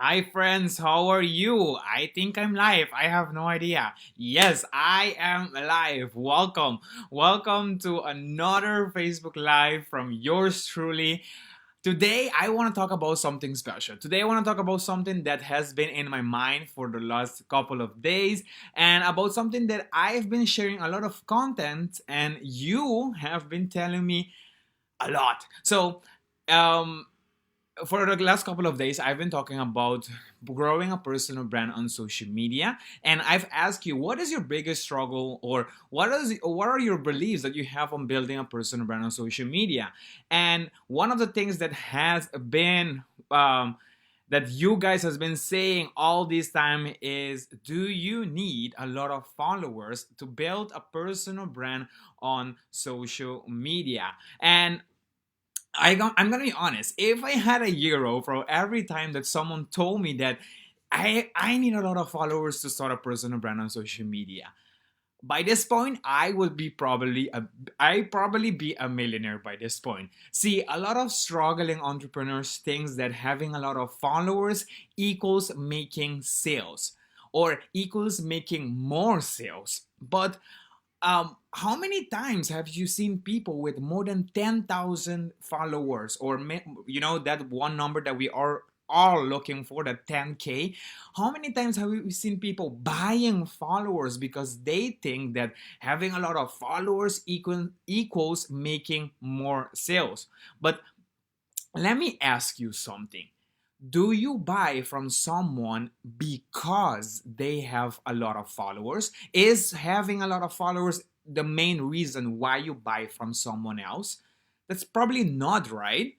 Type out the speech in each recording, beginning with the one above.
Hi friends, how are you? I think I'm live. I have no idea. Yes, I am live. Welcome. Welcome to another Facebook Live from yours truly. Today, I want to talk about something special. Today, I want to talk about something that has been in my mind for the last couple of days and about something that I've been sharing a lot of content and you have been telling me a lot. Um, for the last couple of days, I've been talking about growing a personal brand on social media, and I've asked you, what is your biggest struggle, or what are your beliefs that you have on building a personal brand on social media? And one of the things that has been that you guys has been saying all this time is, do you need a lot of followers to build a personal brand on social media? And I'm gonna be honest. If I had a euro for every time that someone told me that I need a lot of followers to start a personal brand on social media, by this point I would be probably be a millionaire by this point. See, a lot of struggling entrepreneurs thinks that having a lot of followers equals making sales or equals making more sales, but how many times have you seen people with more than 10,000 followers, or that one number that we are all looking for, that 10K? How many times have we seen people buying followers because they think that having a lot of followers equals making more sales? But let me ask you something. Do you buy from someone because they have a lot of followers? Is having a lot of followers the main reason why you buy from someone else? That's probably not right.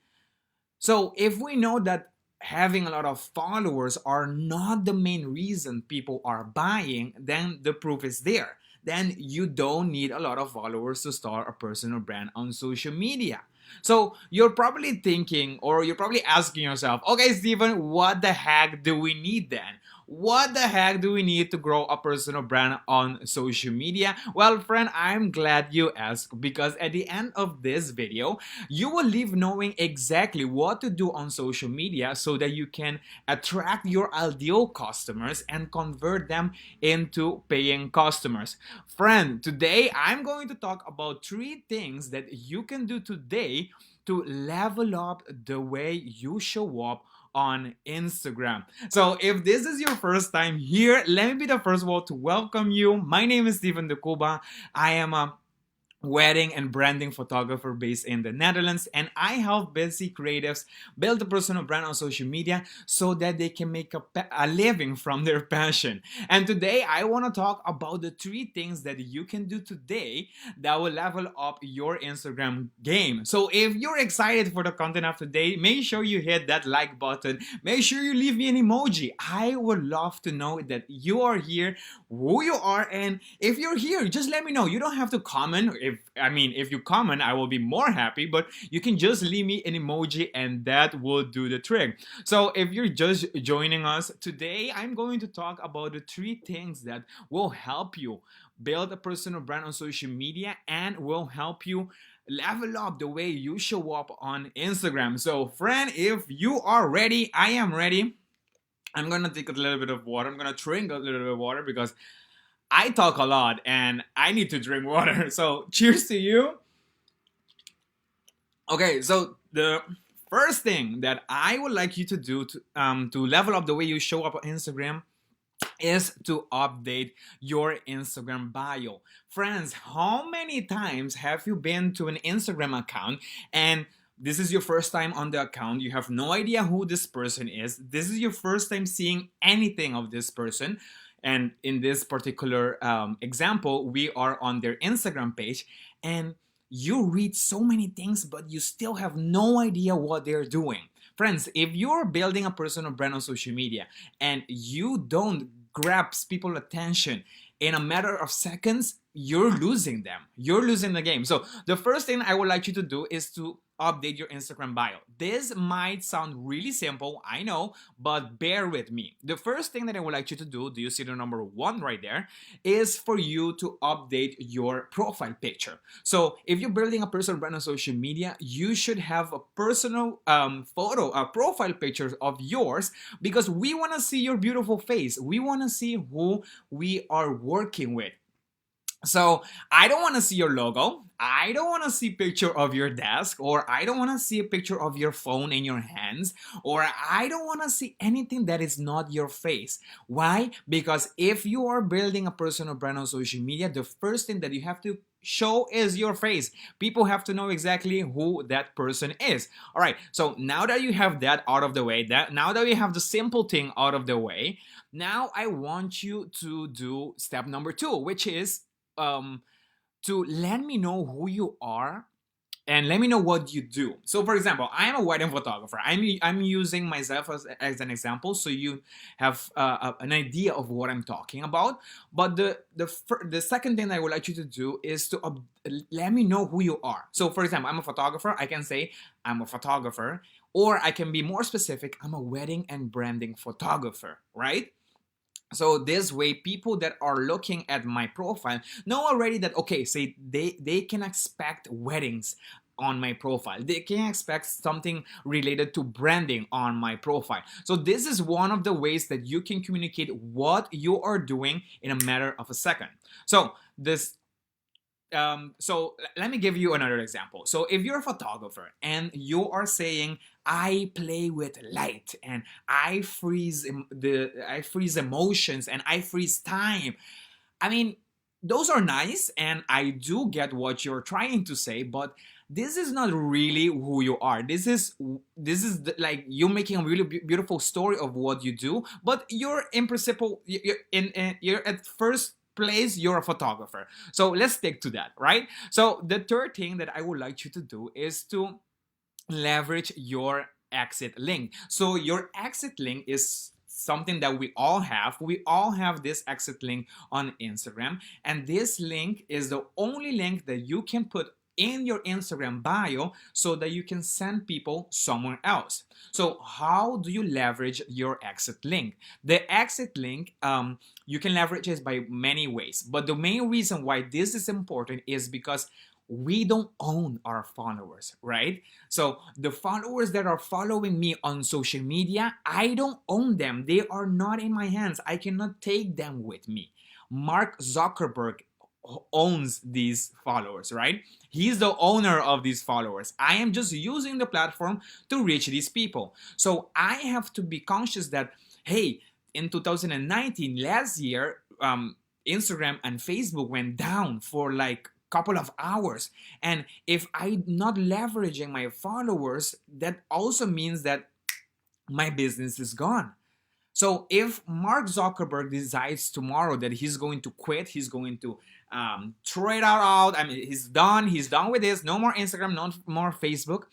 So if we know that having a lot of followers are not the main reason people are buying, then the proof is there. Then you don't need a lot of followers to start a personal brand on social media. So you're probably thinking, or you're probably asking yourself, okay, Steven, what the heck do we need then? What the heck do we need to grow a personal brand on social media? Well, friend, I'm glad you asked, because at the end of this video, you will leave knowing exactly what to do on social media so that you can attract your ideal customers and convert them into paying customers. Friend, today I'm going to talk about 3 things that you can do today to level up the way you show up on Instagram. So if this is your first time here, let me be the first one to welcome you. My name is Steven de Cuba. I am a wedding and branding photographer based in the Netherlands, and I help busy creatives build a personal brand on social media so that they can make a living from their passion. And today I want to talk about the 3 things that you can do today that will level up your Instagram game. So if you're excited for the content of today, make sure you hit that like button. Make sure you leave me an emoji. I would love to know that you are here, who you are, and if you're here, just let me know. You don't have to comment. If you comment, I will be more happy, but you can just leave me an emoji and that will do the trick. So if you're just joining us today, I'm going to talk about the 3 things that will help you build a personal brand on social media and will help you level up the way you show up on Instagram. So friend, if you are ready, I am ready. I'm gonna take a little bit of water. I'm gonna drink a little bit of water because I talk a lot and I need to drink water. So cheers to you. Okay, so the first thing that I would like you to do to level up the way you show up on Instagram is to update your Instagram bio. Friends, how many times have you been to an Instagram account and this is your first time on the account? You have no idea who this person is. This is your first time seeing anything of this person. And in this particular example, we are on their Instagram page, and you read so many things, but you still have no idea what they're doing. Friends, if you're building a personal brand on social media and you don't grabs people's attention in a matter of seconds, you're losing them. You're losing the game. So the first thing I would like you to do is to update your Instagram bio. This might sound really simple, I know, but bear with me. The first thing that I would like you to do you see the number one right there, is for you to update your profile picture. So if you're building a personal brand on social media, you should have a personal photo, a profile picture of yours, because we want to see your beautiful face. We want to see who we are working with. So I don't want to see your logo. I don't want to see a picture of your desk, or I don't want to see a picture of your phone in your hands, or I don't want to see anything that is not your face. Why? Because if you are building a personal brand on social media, the first thing that you have to show is your face. People have to know exactly who that person is. All right. So now that you have that out of the way, now that we have the simple thing out of the way, now I want you to do step number two, which is to let me know who you are and let me know what you do. So for example, I am a wedding photographer. I'm using myself as an example, so you have an idea of what I'm talking about. But the second thing I would like you to do is to let me know who you are. So for example, I'm a photographer. I can say I'm a photographer, or I can be more specific, I'm a wedding and branding photographer, right? So this way, people that are looking at my profile know already that, okay, say they can expect weddings on my profile. They can expect something related to branding on my profile. So this is one of the ways that you can communicate what you are doing in a matter of a second. So let me give you another example. So if you're a photographer and you are saying, I play with light and I freeze emotions and I freeze time. I mean, those are nice, and I do get what you're trying to say, but this is not really who you are. This is like you making a really beautiful story of what you do, but you're in principle, you're at first place, you're a photographer. So let's stick to that, right? So the third thing that I would like you to do is to leverage your exit link. So your exit link is something that we all have. We all have this exit link on Instagram, and this link is the only link that you can put in your Instagram bio so that you can send people somewhere else. So how do you leverage your exit link? The exit link, you can leverage it by many ways, but the main reason why this is important is because we don't own our followers, right? So the followers that are following me on social media, I don't own them. They are not in my hands. I cannot take them with me. Mark Zuckerberg owns these followers, right? He's the owner of these followers. I am just using the platform to reach these people. So I have to be conscious that, hey, in 2019, last year, Instagram and Facebook went down for like couple of hours, and if I'm not leveraging my followers, that also means that my business is gone. So if Mark Zuckerberg decides tomorrow that he's going to quit, he's going to throw it out, I mean, he's done with this, no more Instagram, no more Facebook,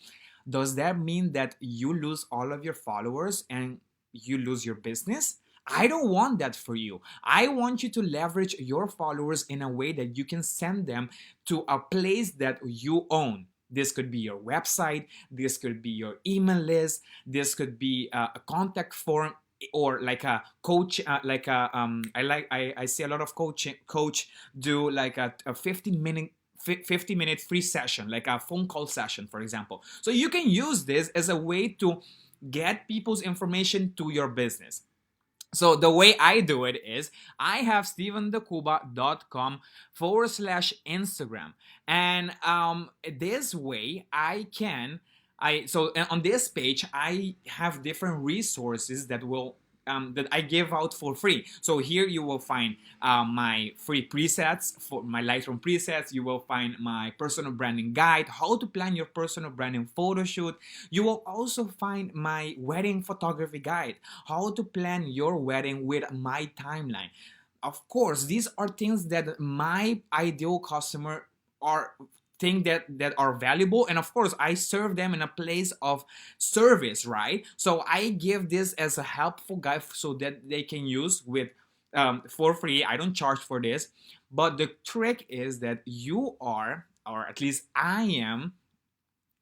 does that mean that you lose all of your followers and you lose your business? I don't want that for you. I want you to leverage your followers in a way that you can send them to a place that you own. This could be your website, this could be your email list, this could be a contact form, or like a coach, I see a lot of coach do like a 50-minute free session, like a phone call session, for example. So you can use this as a way to get people's information to your business. So the way I do it is I have stevendacuba.com/Instagram. And this way so on this page, I have different resources that will that I give out for free. So here you will find my free presets, for my Lightroom presets. You will find my personal branding guide, how to plan your personal branding photo shoot. You will also find my wedding photography guide, how to plan your wedding with my timeline. Of course, these are things that my ideal customer are think that are valuable, and of course I serve them in a place of service, right? So I give this as a helpful guide so that they can use with for free. I don't charge for this. But the trick is that you are, or at least I am,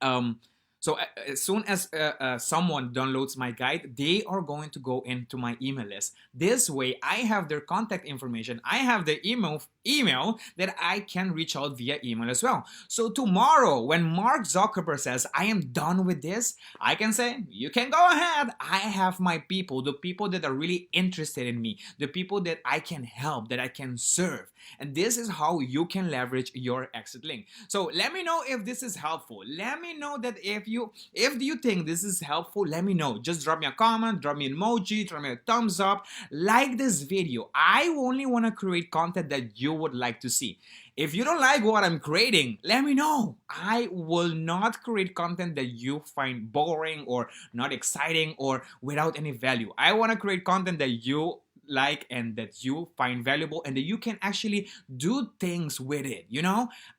um, so as soon as someone downloads my guide, they are going to go into my email list. This way, I have their contact information. I have the email that I can reach out via email as well. So tomorrow, when Mark Zuckerberg says, I am done with this, I can say, you can go ahead. I have my people, the people that are really interested in me, the people that I can help, that I can serve. And this is how you can leverage your exit link. So let me know if this is helpful. Let me know that if you think this is helpful, let me know. Just drop me a comment, drop me an emoji, drop me a thumbs up, like this video. I only want to create content that you would like to see. If you don't like what I'm creating, let me know. I will not create content that you find boring or not exciting or without any value. I want to create content that you like and that you find valuable and that you can actually do things with it.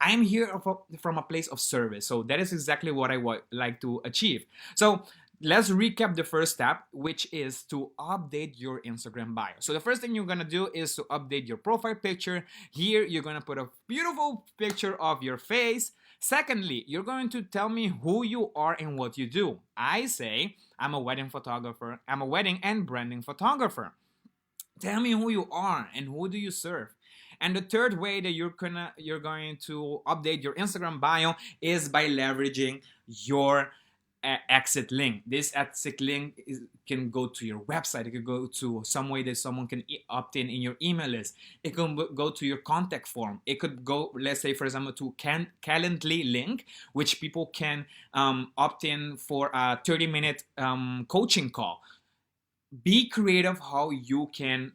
I'm here from a place of service, so that is exactly what I would like to achieve. So let's recap the first step, which is to update your Instagram bio. So the first thing you're gonna do is to update your profile picture. Here you're gonna put a beautiful picture of your face. Secondly, you're going to tell me who you are and what you do. I say I'm a wedding photographer. I'm a wedding and branding photographer. Tell me who you are and who do you serve. And the third way that you're going to update your Instagram bio is by leveraging your exit link. This exit link can go to your website. It could go to some way that someone can opt in your email list. It can go to your contact form. It could go, let's say, for example, to Calendly link, which people can opt in for a 30-minute coaching call. Be creative how you can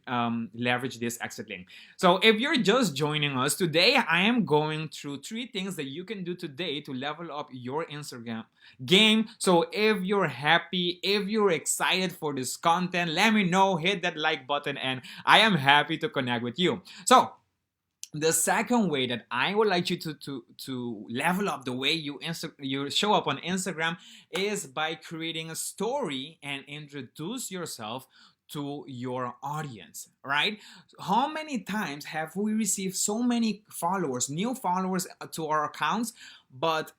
leverage this exit link. So if you're just joining us today, I am going through 3 things that you can do today to level up your Instagram game. So if you're happy, if you're excited for this content, let me know, hit that like button, and I am happy to connect with you. So the second way that I would like you to level up the way you show up on Instagram is by creating a story and introduce yourself to your audience, right? How many times have we received so many followers, new followers to our accounts, but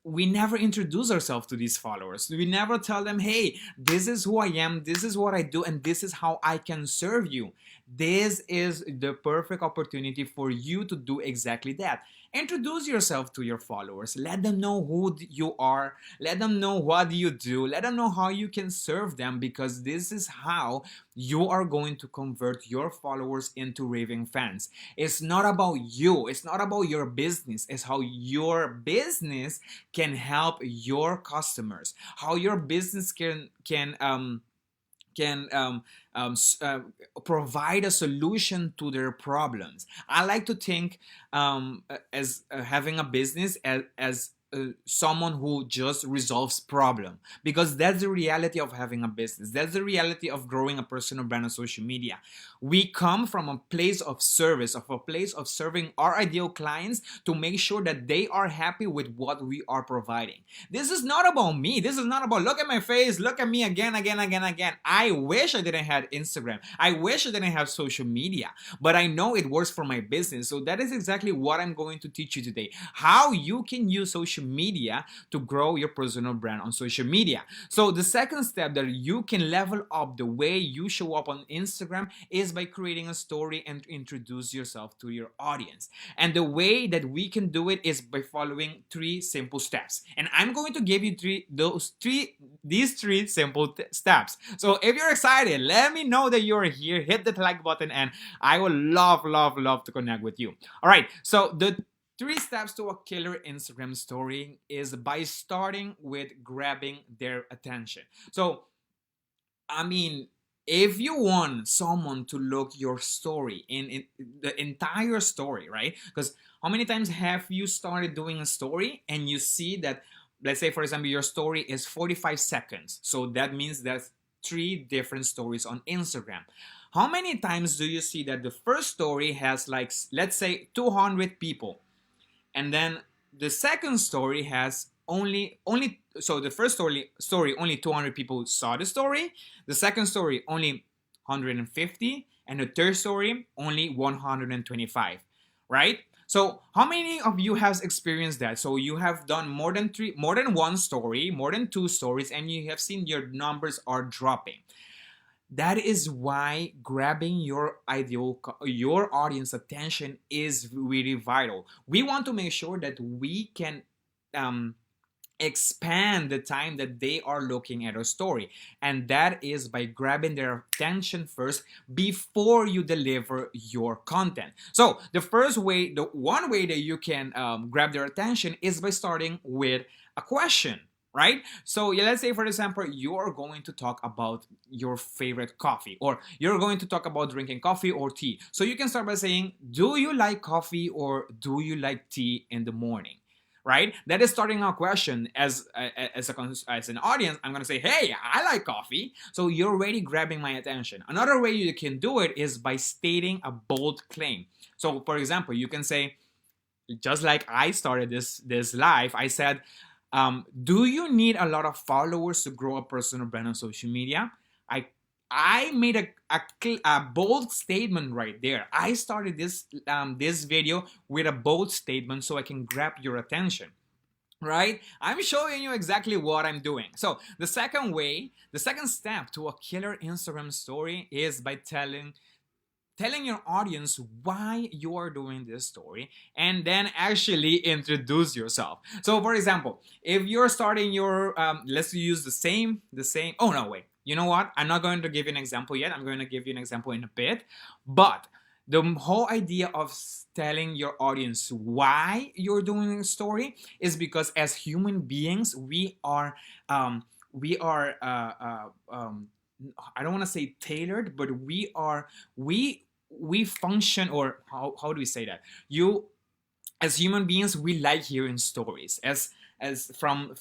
we never introduce ourselves to these followers. We never tell them, hey, this is who I am, this is what I do, and this is how I can serve you. This is the perfect opportunity for you to do exactly that. Introduce yourself to your followers. Let them know who you are. Let them know what you do. Let them know how you can serve them, because this is how you are going to convert your followers into raving fans. It's not about you. It's not about your business. It's how your business can help your customers. How your business can provide a solution to their problems. I like to think as having a business as someone who just resolves problem, because that's the reality of having a business. That's the reality of growing a personal brand on social media. We come from a place of service, of a place of serving our ideal clients to make sure that they are happy with what we are providing. This is not about me. This is not about, look at my face, look at me again. I wish I didn't have Instagram. I wish I didn't have social media, but I know it works for my business. So that is exactly what I'm going to teach you today. How you can use social media to grow your personal brand on social media. So the second step that you can level up the way you show up on Instagram is by creating a story and introduce yourself to your audience. And the way that we can do it is by following 3 simple steps. And I'm going to give you these three simple steps. So if you're excited, let me know that you're here. Hit the like button, and I will love to connect with you. All right. So the 3 steps to a killer Instagram story is by starting with grabbing their attention. So, I mean, if you want someone to look your story in the entire story, right? Because how many times have you started doing a story and you see that, let's say, for example, your story is 45 seconds. So that means that's 3 different stories on Instagram. How many times do you see that the first story has, like, let's say 200 people, and then the second story has only so the first story only 200 people saw the story, the second story only 150, And the third story, only 125, right? So how many of you has experienced that? So you have done more than one story, more than two stories, and you have seen your numbers are dropping. That is why grabbing your audience attention is really vital. We want to make sure that we can um, expand the time that they are looking at a story, and that is by grabbing their attention first before you deliver your content. So the one way that you can grab their attention is by starting with a question, right? So yeah, let's say for example you are going to talk about your favorite coffee, or you're going to talk about drinking coffee or tea. So you can start by saying, do you like coffee or do you like tea in the morning? Right? That is starting a question. As an audience, I'm gonna say, hey, I like coffee. So you're already grabbing my attention. Another way you can do it is by stating a bold claim. So for example, you can say, just like I started this live, I said, do you need a lot of followers to grow a personal brand on social media? I made a bold statement right there. I started this video with a bold statement so I can grab your attention. Right? I'm showing you exactly what I'm doing. So the second step to a killer Instagram story is by telling your audience why you are doing this story, and then actually introduce yourself. So for example, if you're starting your let's use the same. Oh no, wait, you know what, I'm not going to give you an example yet. I'm going to give you an example in a bit. But the whole idea of telling your audience why you're doing a story is because as human beings we are I don't want to say tailored, but we function, or how do we say that? You, as human beings, we like hearing stories. As from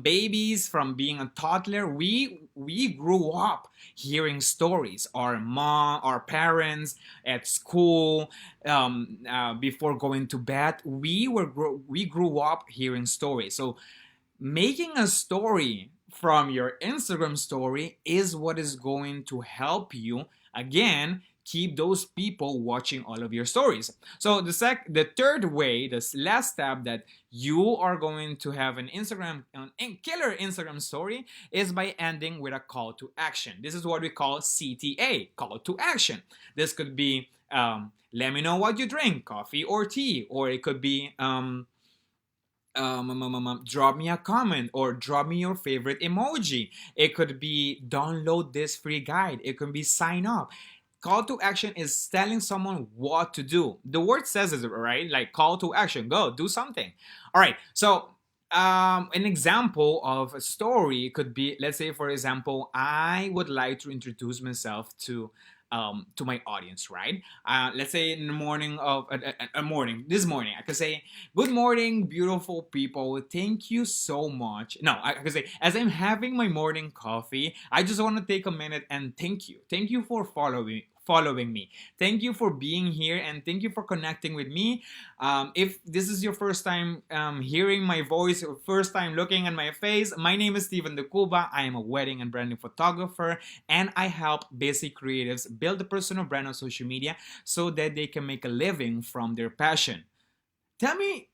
babies, from being a toddler, we grew up hearing stories. Our parents at school, before going to bed, we grew up hearing stories. So making a story from your Instagram story is what is going to help you, again, keep those people watching all of your stories. So the third way, this last step that you are going to have an killer Instagram story is by ending with a call to action. This is what we call CTA, call to action. This could be let me know what you drink, coffee or tea, or it could be drop me a comment or drop me your favorite emoji. It could be download this free guide. It could be sign up. Call to action is telling someone what to do. The word says it, right? Like call to action, go do something. All right. So an example of a story could be, let's say for example, I would like to introduce myself to my audience, right? Let's say in the morning of this morning, I could say, "Good morning, beautiful people. Thank you so much." No, I could say, as I'm having my morning coffee, I just want to take a minute and thank you. Thank you for following me. Thank you for being here, and thank you for connecting with me. If this is your first time hearing my voice or first time looking at my face, my name is Steven De Cuba. I am a wedding and branding photographer, and I help basic creatives build a personal brand on social media so that they can make a living from their passion. Tell me,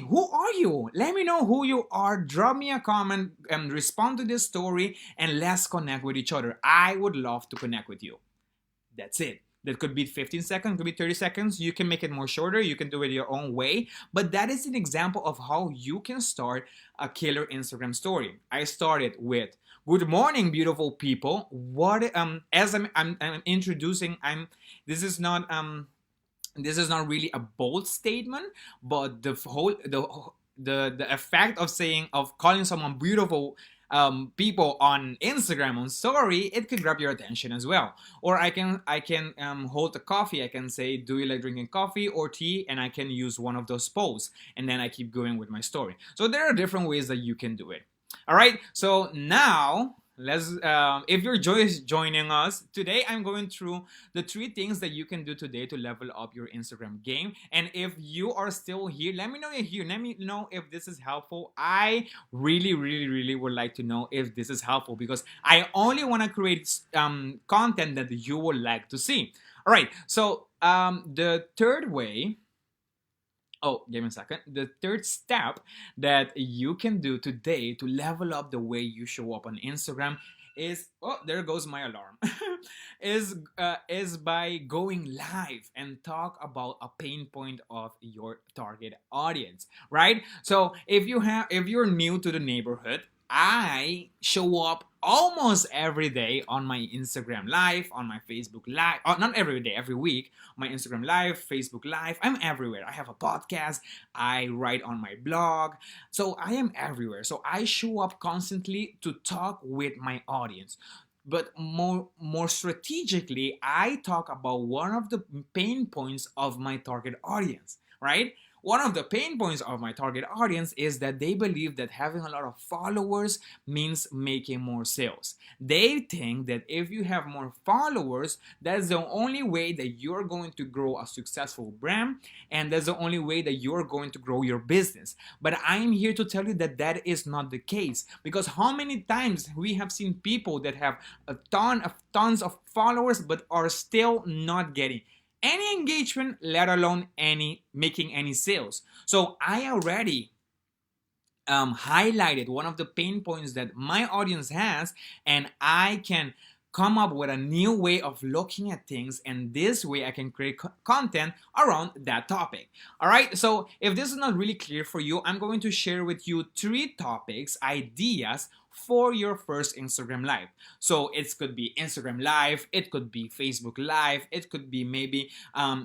who are you? Let me know who you are. Drop me a comment and respond to this story, and let's connect with each other. I would love to connect with you. That's it. That could be 15 seconds, could be 30 seconds. You can make it more shorter. You can do it your own way. But that is an example of how you can start a killer Instagram story. I started with, "Good morning, beautiful people." What as I'm introducing, this is not really a bold statement, but the effect of calling someone beautiful people on Instagram on story, it could grab your attention as well. Or I can hold a coffee. I can say, "Do you like drinking coffee or tea?" And I can use one of those polls, and then I keep going with my story. So there are different ways that you can do it. All right. So now let's if you're just joining us today, I'm going through the three things that you can do today to level up your Instagram game. And if you are still here, let me know you're here. Let me know if this is helpful. I really, really, really would like to know if this is helpful, because I only want to create content that you would like to see. All right, so the third way, oh, give me a second. The third step that you can do today to level up the way you show up on Instagram is, oh, there goes my alarm. Is by going live and talk about a pain point of your target audience, right? So if you're new to the neighborhood, I show up almost every day on my Instagram live, on my Facebook live, not every day, every week, my Instagram live, Facebook live. I'm everywhere. I have a podcast, I write on my blog. So I am everywhere. So I show up constantly to talk with my audience. But more strategically, I talk about one of the pain points of my target audience, right? One of the pain points of my target audience is that they believe that having a lot of followers means making more sales. They think that if you have more followers, that's the only way that you're going to grow a successful brand, and that's the only way that you're going to grow your business. But I'm here to tell you that that is not the case, because how many times we have seen people that have tons of followers but are still not getting any engagement, let alone any making any sales. So I already highlighted one of the pain points that my audience has, and I can come up with a new way of looking at things, and this way I can create content around that topic. All right, so if this is not really clear for you, I'm going to share with you three topics, ideas for your first Instagram live. So it could be Instagram live, it could be Facebook live, it could be maybe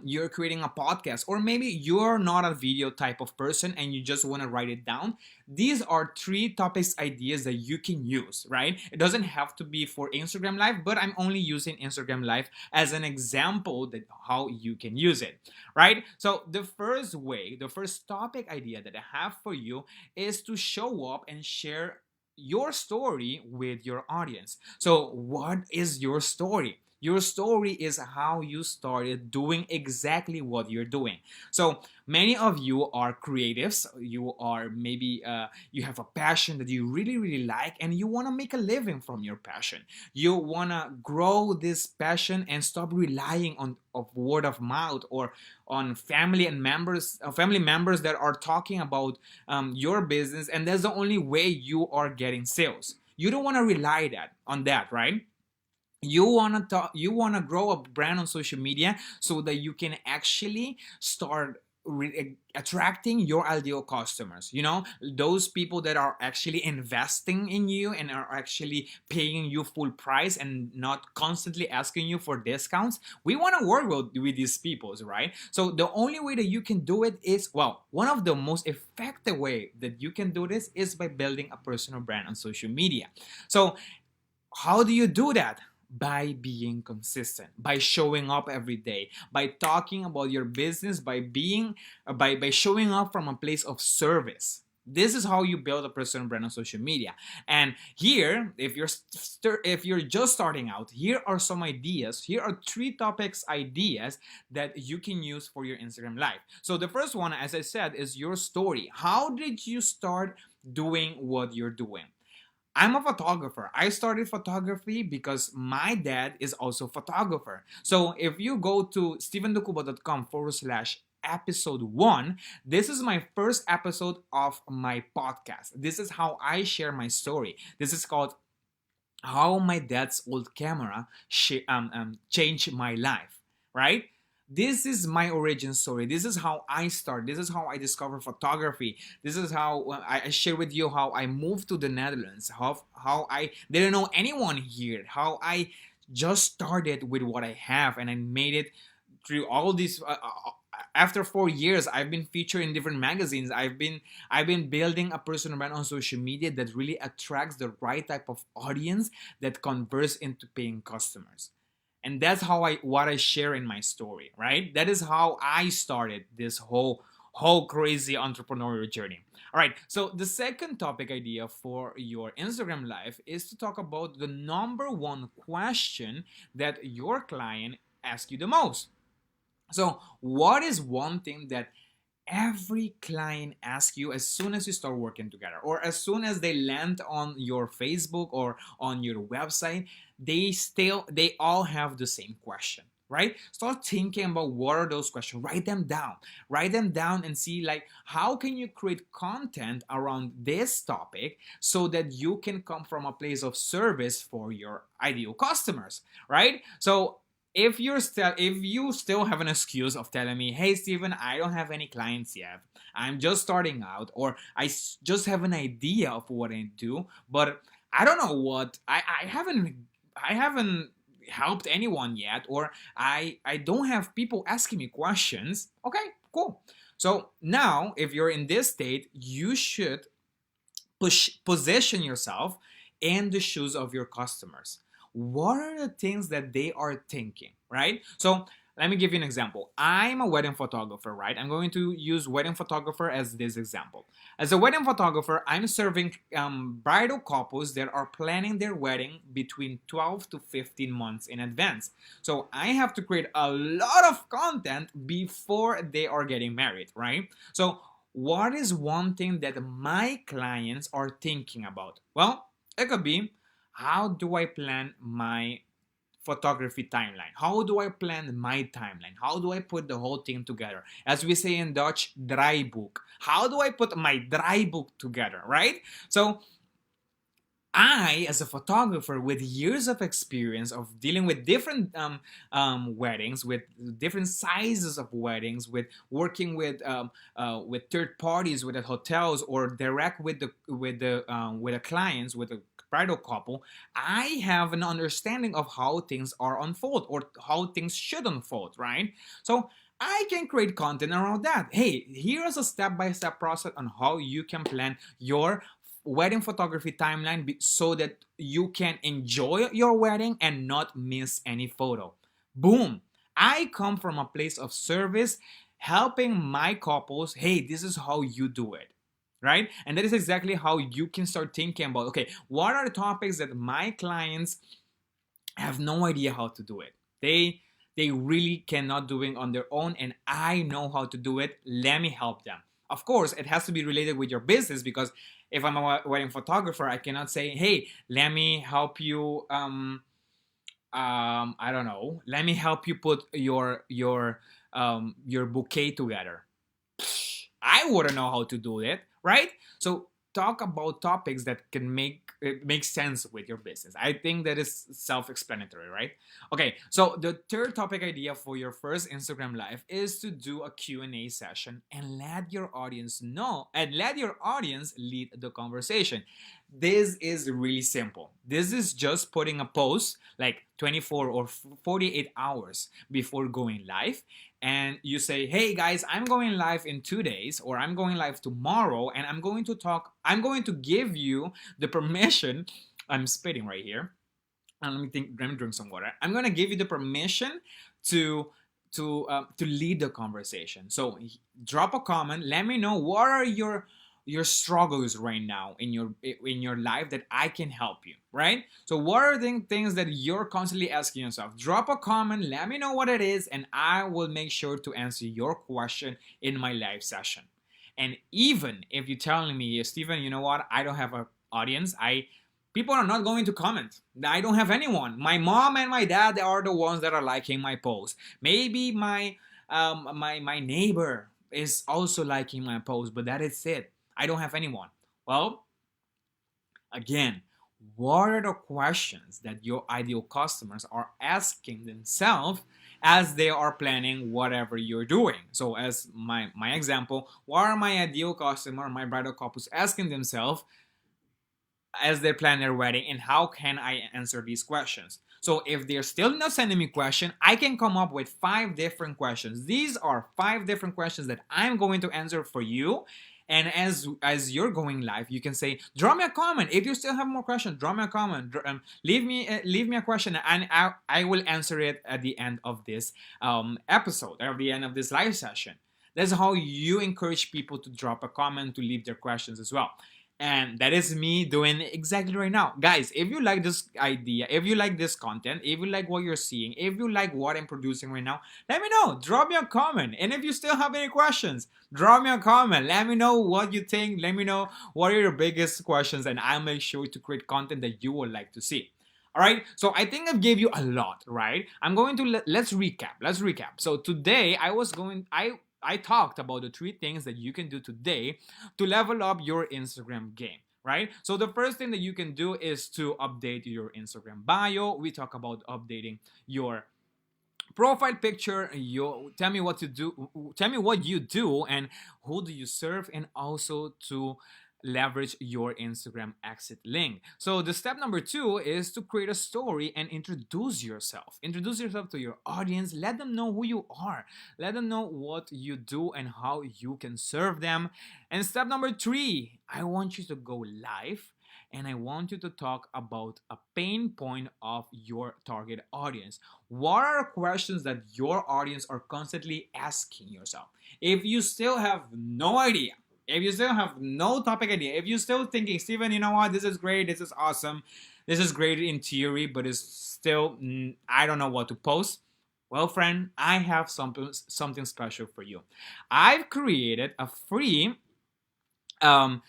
you're creating a podcast, or maybe you're not a video type of person and you just want to write it down. These are three topics, ideas that you can use, right? It doesn't have to be for Instagram live, but I'm only using Instagram live as an example that how you can use it, right? So the first way, the first topic idea that I have for you is to show up and share your story with your audience. So what is your story? Your story is how you started doing exactly what you're doing. So many of you are creatives. You are maybe you have a passion that you really really like, and you want to make a living from your passion. You want to grow this passion and stop relying on of word of mouth, or on family members that are talking about your business, and that's the only way you are getting sales. You don't want to rely that on that, right? You want to grow a brand on social media so that you can actually start attracting your ideal customers, those people that are actually investing in you and are actually paying you full price and not constantly asking you for discounts. We want to work with these people, right? So the only way that you can do it is, well, one of the most effective way that you can do this is by building a personal brand on social media. So how do you do that? By being consistent, by showing up every day, by talking about your business, by being by showing up from a place of service. This is how you build a personal brand on social media. And here, if you're just starting out, here are some ideas. Here are three topics, ideas that you can use for your Instagram live. So the first one, as I said, is your story. How did you start doing what you're doing? I'm a photographer. I started photography because my dad is also a photographer. So if you go to stevenducuba.com/episode 1, this is my first episode of my podcast. This is how I share my story. This is called How My Dad's Old Camera Changed My Life, right? This is my origin story. This is how I start. This is how I discovered photography. This is how I share with you how I moved to the Netherlands, how I didn't know anyone here, how I just started with what I have, and I made it through all these. After 4 years, I've been featured in different magazines. I've been building a personal brand on social media that really attracts the right type of audience that converts into paying customers. And that's what I share in my story, right? That is how I started this whole crazy entrepreneurial journey. All right, so the second topic idea for your Instagram live is to talk about the number one question that your client asks you the most. So, what is one thing that every client asks you as soon as you start working together, or as soon as they land on your Facebook or on your website? They all have the same question, right? Start thinking about what are those questions. Write them down and see like how can you create content around this topic so that you can come from a place of service for your ideal customers, right? So if you still have an excuse of telling me, hey Steven, I don't have any clients yet, I'm just starting out, or just have an idea of what I do, but I don't know what I haven't helped anyone yet, or I don't have people asking me questions. Okay, cool. So now if you're in this state, you should position yourself in the shoes of your customers. What are the things that they are thinking, right? So let me give you an example. I'm a wedding photographer, right? I'm going to use wedding photographer as this example. As a wedding photographer, I'm serving bridal couples that are planning their wedding between 12 to 15 months in advance. So I have to create a lot of content before they are getting married, right? So what is one thing that my clients are thinking about? Well, it could be, how do I plan my photography timeline? How do I plan my timeline? How do I put the whole thing together? As we say in Dutch, draaiboek. How do I put my draaiboek together, right? So I, as a photographer with years of experience of dealing with different weddings, with different sizes of weddings, with working with third parties, with the hotels, or direct with the clients, with the bridal couple, I have an understanding of how things are unfold or how things should unfold, right? So I can create content around that. Hey, here's a step-by-step process on how you can plan your wedding photography timeline so that you can enjoy your wedding and not miss any photo. Boom. I come from a place of service, helping my couples. Hey, this is how you do it, right? And that is exactly how you can start thinking about, okay, what are the topics that my clients have no idea how to do it? They really cannot do it on their own, and I know how to do it. Let me help them. Of course, it has to be related with your business, because if I'm a wedding photographer, I cannot say, hey, let me help you I don't know, let me help you put your bouquet together. I wouldn't know how to do it, right? So talk about topics that can make sense with your business. I think that is self-explanatory, right? Okay, so the third topic idea for your first Instagram live is to do a Q&A session and let your audience know and let your audience lead the conversation. This is really simple. This is just putting a post like 24 or 48 hours before going live, and you say, hey guys, I'm going live in 2 days, or I'm going live tomorrow, and I'm going to give you the permission. I'm spitting right here, and let me drink some water. I'm going to give you the permission to lead the conversation. So drop a comment, let me know what are your struggles right now in your life that I can help you, right? So what are the things that you're constantly asking yourself? Drop a comment, let me know what it is, and I will make sure to answer your question in my live session. And even if you're telling me, Steven, you know what, I don't have an audience, people are not going to comment. I don't have anyone. My mom and my dad are the ones that are liking my post. Maybe my neighbor is also liking my post, but that is it. I don't have anyone. Well, again, what are the questions that your ideal customers are asking themselves as they are planning whatever you're doing? So as my example, what are my ideal customer, my bridal couples asking themselves as they plan their wedding, and how can I answer these questions? So if they're still not sending me questions, I can come up with 5 different questions. These are 5 different questions that I'm going to answer for you. And as you're going live, you can say, drop me a comment. If you still have more questions, drop me a comment. Leave me a question, and I will answer it at the end of this episode, or at the end of this live session. That's how you encourage people to drop a comment, to leave their questions as well. And that is me doing exactly right now. Guys, if you like this idea, if you like this content, if you like what you're seeing, if you like what I'm producing right now, let me know. Drop me a comment. And if you still have any questions, drop me a comment. Let me know what you think. Let me know what are your biggest questions, and I'll make sure to create content that you would like to see. All right, so I think I've gave you a lot, right? I'm going to let's recap. Let's recap. So today I talked about the three things that you can do today to level up your Instagram game, right? So the first thing that you can do is to update your Instagram bio. We talk about updating your profile picture. You tell me what to do, tell me what you do and who do you serve, and also to leverage your Instagram exit link. So the step number two is to create a story and introduce yourself to your audience. Let them know who you are, let them know what you do and how you can serve them. And step number three, I want you to go live, and I want you to talk about a pain point of your target audience. What are questions that your audience are constantly asking yourself? If you still have no idea, if you still have no topic idea, if you're still thinking, Steven, you know what, this is great, this is awesome, this is great in theory, but it's still, I don't know what to post. Well, friend, I have something special for you. I've created a um,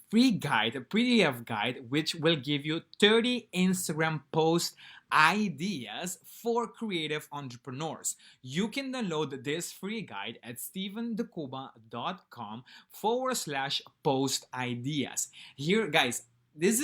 free guide, a PDF guide, which will give you 30 Instagram post ideas for creative entrepreneurs. You can download this free guide at stevendecuba.com/post ideas. Here, guys, this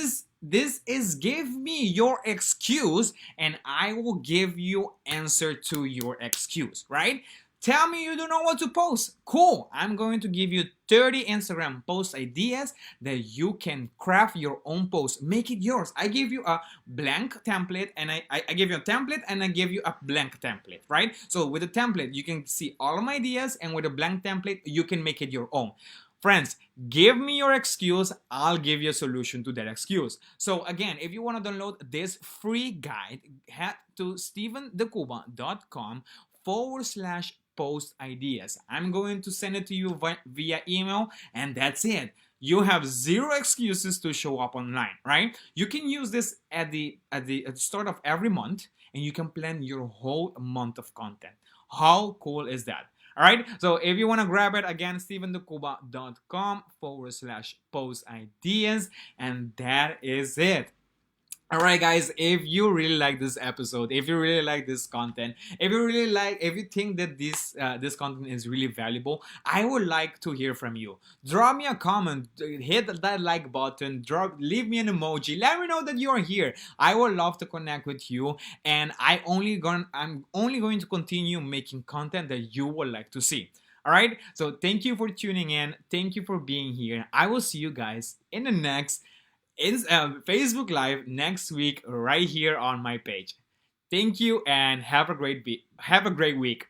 is give me your excuse, and I will give you answer to your excuse, right? Tell me you don't know what to post. Cool. I'm going to give you 30 Instagram post ideas that you can craft your own post. Make it yours. I give you a blank template, and I give you a template, and I give you a blank template, right? So with the template, you can see all of my ideas, and with a blank template, you can make it your own. Friends, give me your excuse. I'll give you a solution to that excuse. So again, if you want to download this free guide, head to stevendecuba.com/post ideas. I'm going to send it to you via email, and that's it. You have zero excuses to show up online, right? You can use this at the start of every month, and you can plan your whole month of content. How cool is that? All right. So if you want to grab it, again, stevendecuba.com/post ideas, and that is it. All right, guys, if you really like this episode, if you really like this content, if you think that this content is really valuable, I would like to hear from you. Drop me a comment, hit that like button, leave me an emoji, let me know that you are here. I would love to connect with you, and I'm only going to continue making content that you would like to see. All right, so thank you for tuning in, thank you for being here. I will see you guys in the next Facebook Live next week, right here on my page. Thank you, and have a great week.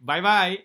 Bye bye.